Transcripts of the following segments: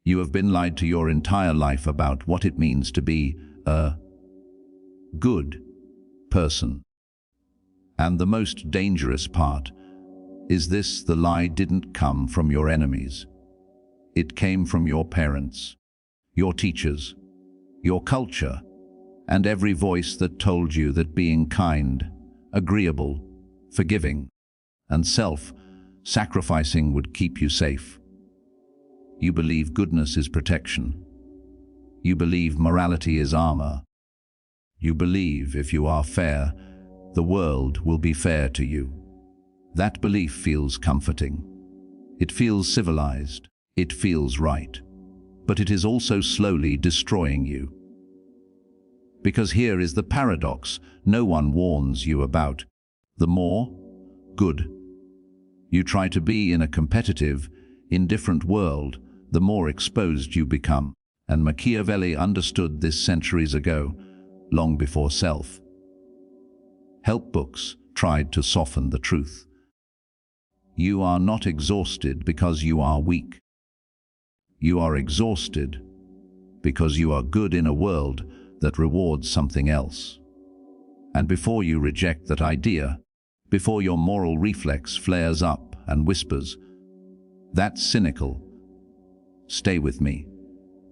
You have been lied to your entire life about what it means to be a good person. And the most dangerous part is this: the lie didn't come from your enemies. It came from your parents, your teachers, your culture, and every voice that told you that being kind, agreeable, forgiving, and self-sacrificing would keep you safe. You believe goodness is protection. You believe morality is armor. You believe if you are fair, the world will be fair to you. That belief feels comforting. It feels civilized. It feels right. But it is also slowly destroying you. Because here is the paradox no one warns you about. The more good you try to be in a competitive, indifferent world, the more exposed you become. And Machiavelli understood this centuries ago, long before self-help books tried to soften the truth. You are not exhausted because you are weak. You are exhausted because you are good in a world that rewards something else. And before you reject that idea, before your moral reflex flares up and whispers, "That's cynical," stay with me,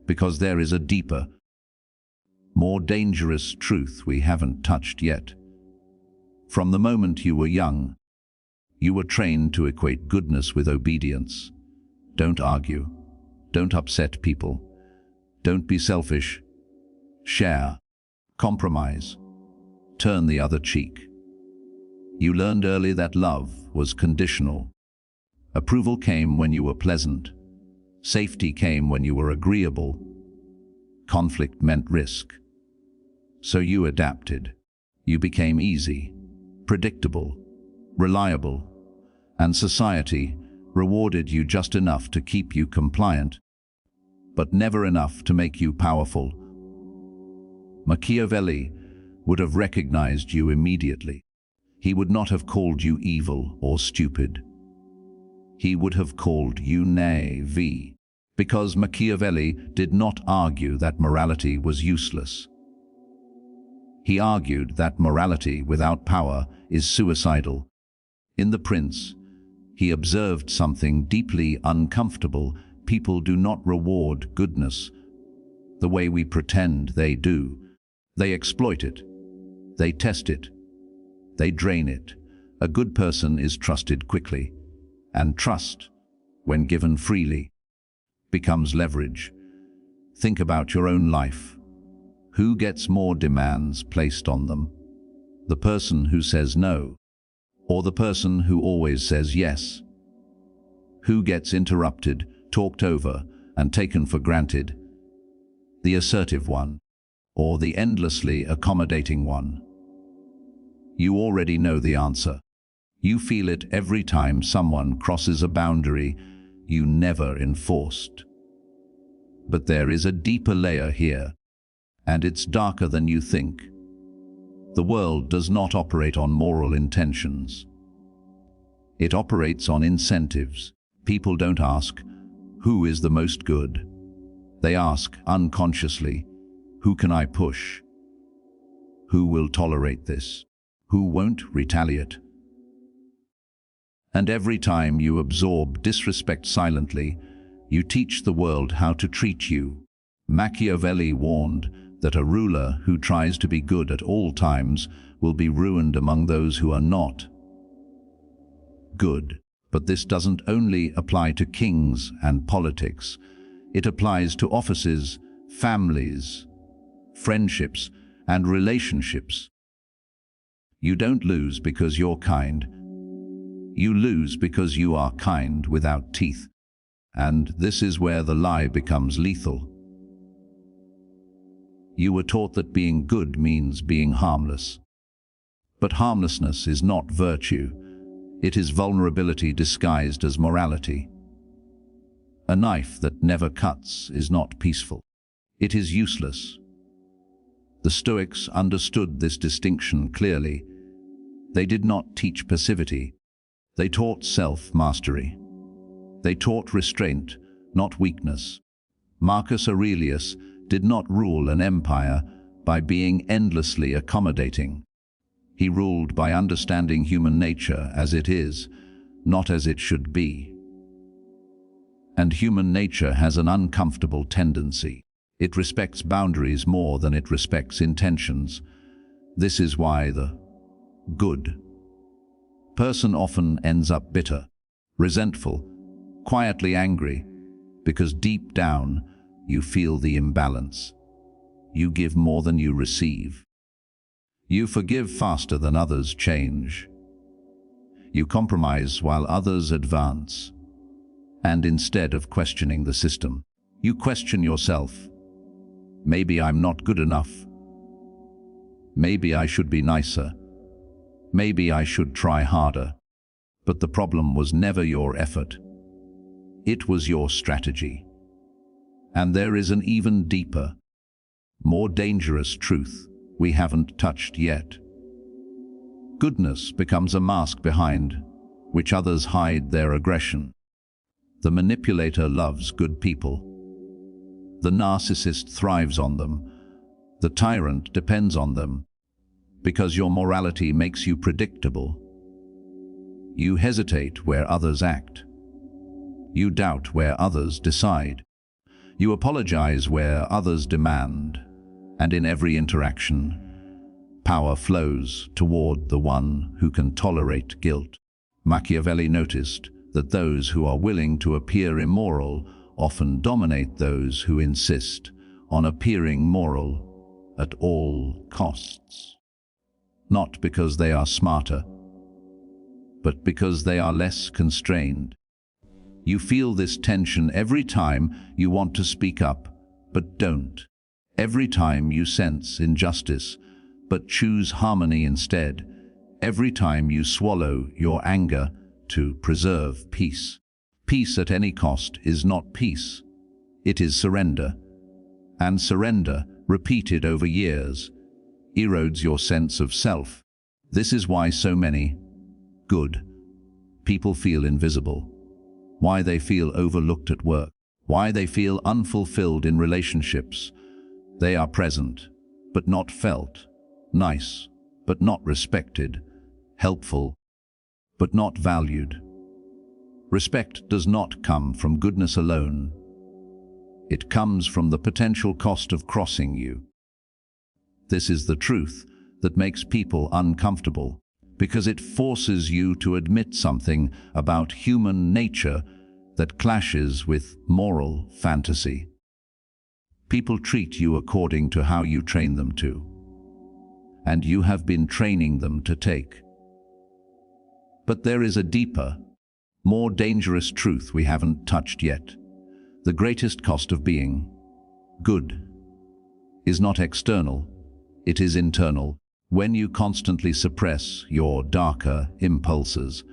because there is a deeper, more dangerous truth we haven't touched yet. From the moment you were young, you were trained to equate goodness with obedience. Don't argue. Don't upset people. Don't be selfish. Share. Compromise. Turn the other cheek. You learned early that love was conditional. Approval came when you were pleasant. Safety came when you were agreeable. Conflict meant risk. So you adapted. You became easy, predictable, reliable, and society rewarded you just enough to keep you compliant, but never enough to make you powerful. Machiavelli would have recognized you immediately. He would not have called you evil or stupid. He would have called you naive, because Machiavelli did not argue that morality was useless. He argued that morality without power is suicidal. In The Prince, he observed something deeply uncomfortable. People do not reward goodness the way we pretend they do. They exploit it. They test it. They drain it. A good person is trusted quickly, and trust, when given freely, becomes leverage. Think about your own life. Who gets more demands placed on them? The person who says no, or the person who always says yes? Who gets interrupted, talked over, and taken for granted? The assertive one, or the endlessly accommodating one? You already know the answer. You feel it every time someone crosses a boundary you never enforced. But there is a deeper layer here, and it's darker than you think. The world does not operate on moral intentions. It operates on incentives. People don't ask, who is the most good? They ask unconsciously, who can I push? Who will tolerate this? Who won't retaliate? And every time you absorb disrespect silently, you teach the world how to treat you. Machiavelli warned that a ruler who tries to be good at all times will be ruined among those who are not good. But this doesn't only apply to kings and politics. It applies to offices, families, friendships, and relationships. You don't lose because you're kind. You lose because you are kind without teeth. And this is where the lie becomes lethal. You were taught that being good means being harmless. But harmlessness is not virtue. It is vulnerability disguised as morality. A knife that never cuts is not peaceful. It is useless. The Stoics understood this distinction clearly. They did not teach passivity. They taught self-mastery. They taught restraint, not weakness. Marcus Aurelius did not rule an empire by being endlessly accommodating. He ruled by understanding human nature as it is, not as it should be. And human nature has an uncomfortable tendency. It respects boundaries more than it respects intentions. This is why the good person often ends up bitter, resentful, quietly angry, because deep down you feel the imbalance. You give more than you receive. You forgive faster than others change. You compromise while others advance. And instead of questioning the system, you question yourself. Maybe I'm not good enough. Maybe I should be nicer. Maybe I should try harder. But the problem was never your effort. It was your strategy. And there is an even deeper, more dangerous truth we haven't touched yet. Goodness becomes a mask behind which others hide their aggression. The manipulator loves good people. The narcissist thrives on them. The tyrant depends on them. Because your morality makes you predictable. You hesitate where others act. You doubt where others decide. You apologize where others demand. And in every interaction, power flows toward the one who can tolerate guilt. Machiavelli noticed that those who are willing to appear immoral often dominate those who insist on appearing moral at all costs. Not because they are smarter, but because they are less constrained. You feel this tension every time you want to speak up, but don't. Every time you sense injustice, but choose harmony instead. Every time you swallow your anger to preserve peace. Peace at any cost is not peace. It is surrender. And surrender, repeated over years, erodes your sense of self. This is why so many good people feel invisible. Why they feel overlooked at work. Why they feel unfulfilled in relationships. They are present, but not felt. Nice, but not respected. Helpful, but not valued. Respect does not come from goodness alone. It comes from the potential cost of crossing you. This is the truth that makes people uncomfortable, because it forces you to admit something about human nature that clashes with moral fantasy. People treat you according to how you train them to, and you have been training them to take. But there is a deeper, more dangerous truth we haven't touched yet. The greatest cost of being good is not external, it is internal. When you constantly suppress your darker impulses,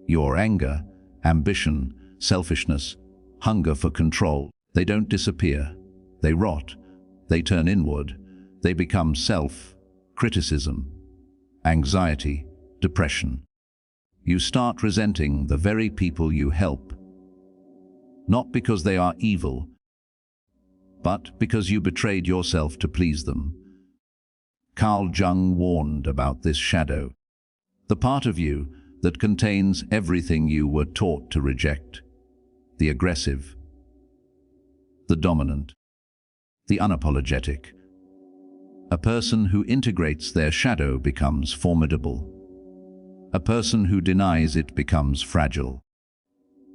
your anger, ambition, selfishness, hunger for control, they don't disappear. They rot. They turn inward. They become self-criticism, anxiety, depression. You start resenting the very people you help, not because they are evil, but because you betrayed yourself to please them. Carl Jung warned about this shadow, the part of you that contains everything you were taught to reject, the aggressive, the dominant, the unapologetic. A person who integrates their shadow becomes formidable. A person who denies it becomes fragile.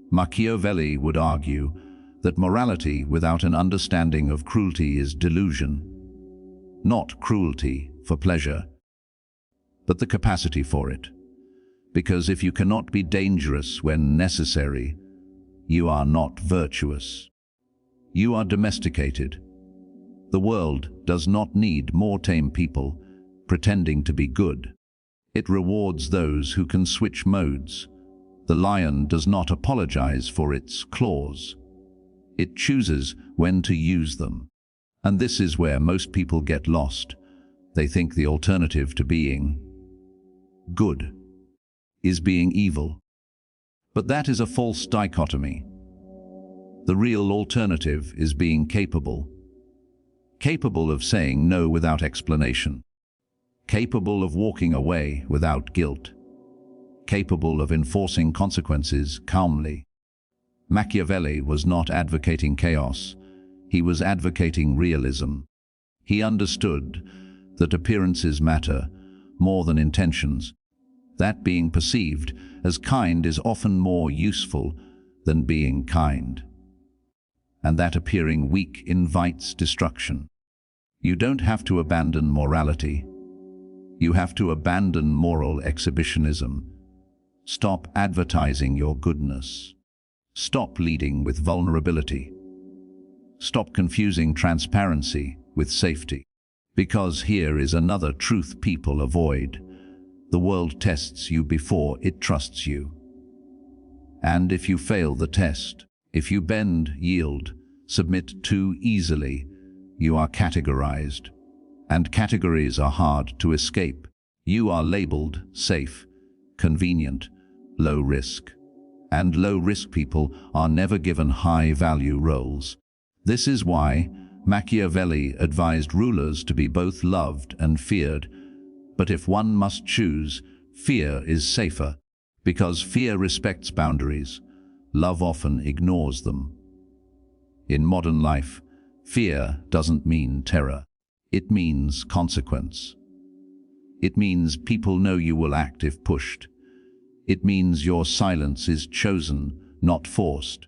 Machiavelli would argue that morality without an understanding of cruelty is delusion. Not cruelty for pleasure, but the capacity for it. Because if you cannot be dangerous when necessary, you are not virtuous. You are domesticated. The world does not need more tame people pretending to be good. It rewards those who can switch modes. The lion does not apologize for its claws. It chooses when to use them. And this is where most people get lost. They think the alternative to being good is being evil. But that is a false dichotomy. The real alternative is being capable. Capable of saying no without explanation. Capable of walking away without guilt. Capable of enforcing consequences calmly. Machiavelli was not advocating chaos. He was advocating realism. He understood that appearances matter more than intentions, that being perceived as kind is often more useful than being kind, and that appearing weak invites destruction. You don't have to abandon morality. You have to abandon moral exhibitionism. Stop advertising your goodness. Stop leading with vulnerability. Stop confusing transparency with safety. Because here is another truth people avoid. The world tests you before it trusts you. And if you fail the test, if you bend, yield, submit too easily, you are categorized. And categories are hard to escape. You are labeled safe, convenient, low risk. And low-risk people are never given high-value roles. This is why Machiavelli advised rulers to be both loved and feared. But if one must choose, fear is safer, because fear respects boundaries. Love often ignores them. In modern life, fear doesn't mean terror. It means consequence. It means people know you will act if pushed. It means your silence is chosen, not forced.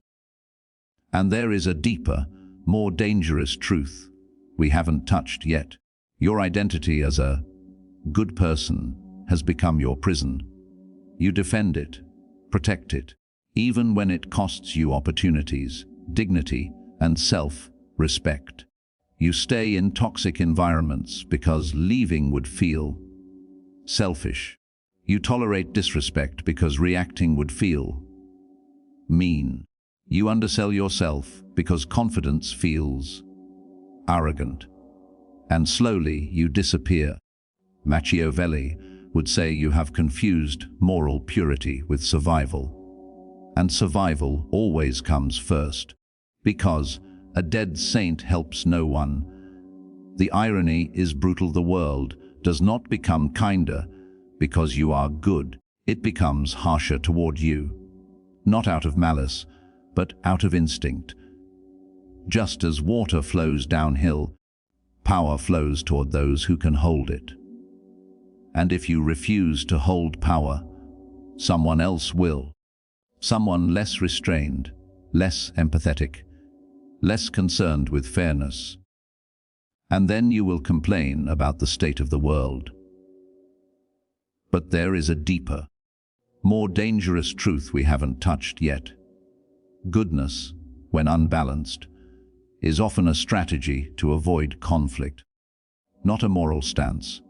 And there is a deeper, more dangerous truth we haven't touched yet. Your identity as a good person has become your prison. You defend it, protect it, even when it costs you opportunities, dignity, and self-respect. You stay in toxic environments because leaving would feel selfish. You tolerate disrespect because reacting would feel mean. You undersell yourself because confidence feels arrogant. And slowly you disappear. Machiavelli would say you have confused moral purity with survival. And survival always comes first, because a dead saint helps no one. The irony is brutal. The world does not become kinder because you are good. It becomes harsher toward you, not out of malice, but out of instinct. Just as water flows downhill, power flows toward those who can hold it. And if you refuse to hold power, someone else will. Someone less restrained, less empathetic, less concerned with fairness. And then you will complain about the state of the world. But there is a deeper, more dangerous truth we haven't touched yet. Goodness, when unbalanced, is often a strategy to avoid conflict, not a moral stance.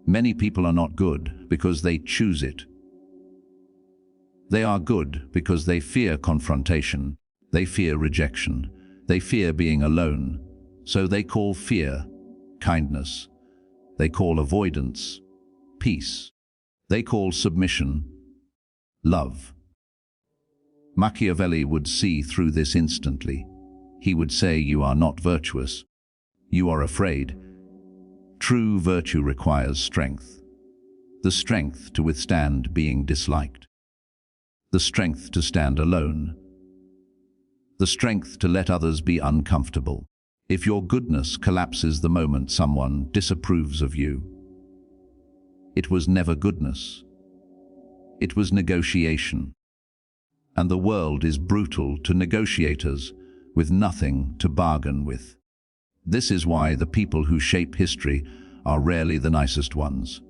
Many people are not good because they choose it. They are good because they fear confrontation, they fear rejection, they fear being alone, so they call fear kindness, they call avoidance peace, they call submission love. Machiavelli would see through this instantly. He would say, you are not virtuous, you are afraid. True virtue requires strength, the strength to withstand being disliked, the strength to stand alone, the strength to let others be uncomfortable. If your goodness collapses the moment someone disapproves of you, it was never goodness. It was negotiation. And the world is brutal to negotiators with nothing to bargain with. This is why the people who shape history are rarely the nicest ones.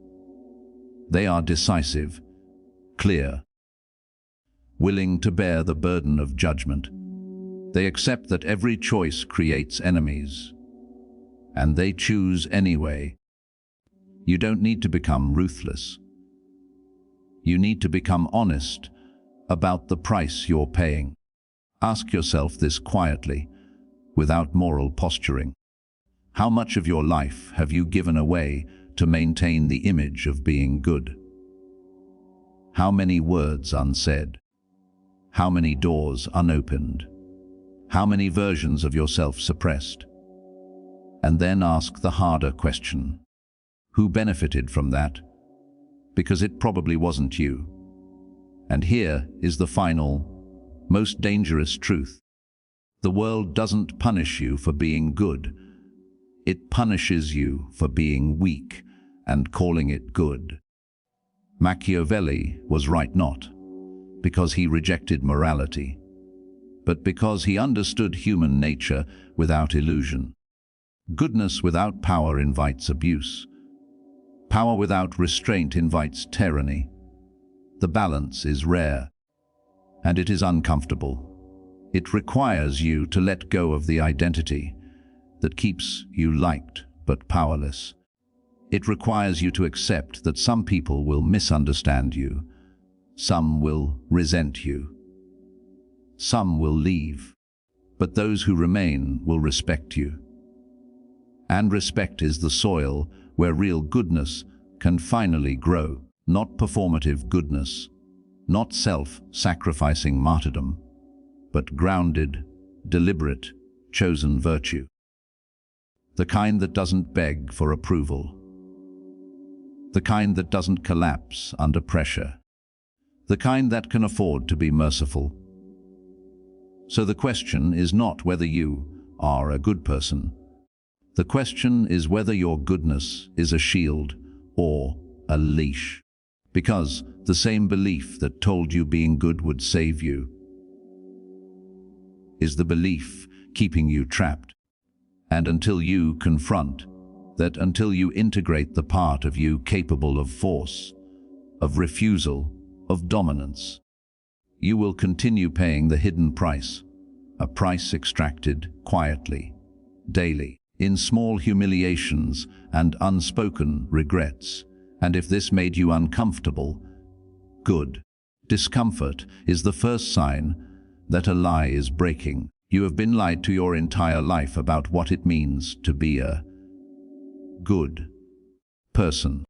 They are decisive, clear, willing to bear the burden of judgment. They accept that every choice creates enemies, and they choose anyway. You don't need to become ruthless. You need to become honest about the price you're paying. Ask yourself this quietly, without moral posturing. How much of your life have you given away to maintain the image of being good? How many words unsaid? How many doors unopened? How many versions of yourself suppressed? And then ask the harder question. Who benefited from that? Because it probably wasn't you. And here is the final, most dangerous truth. The world doesn't punish you for being good. It punishes you for being weak and calling it good. Machiavelli was right not because he rejected morality, but because he understood human nature without illusion. Goodness without power invites abuse. Power without restraint invites tyranny. The balance is rare, and it is uncomfortable. It requires you to let go of the identity that keeps you liked but powerless. It requires you to accept that some people will misunderstand you, some will resent you, some will leave, but those who remain will respect you. And respect is the soil where real goodness can finally grow, not performative goodness, not self-sacrificing martyrdom, but grounded, deliberate, chosen virtue. The kind that doesn't beg for approval. The kind that doesn't collapse under pressure. The kind that can afford to be merciful. So the question is not whether you are a good person. The question is whether your goodness is a shield or a leash. Because the same belief that told you being good would save you is the belief keeping you trapped. And until you confront that, until you integrate the part of you capable of force, of refusal, of dominance, you will continue paying the hidden price, a price extracted quietly, daily, in small humiliations and unspoken regrets. And if this made you uncomfortable, good. Discomfort is the first sign that a lie is breaking. You have been lied to your entire life about what it means to be a good person.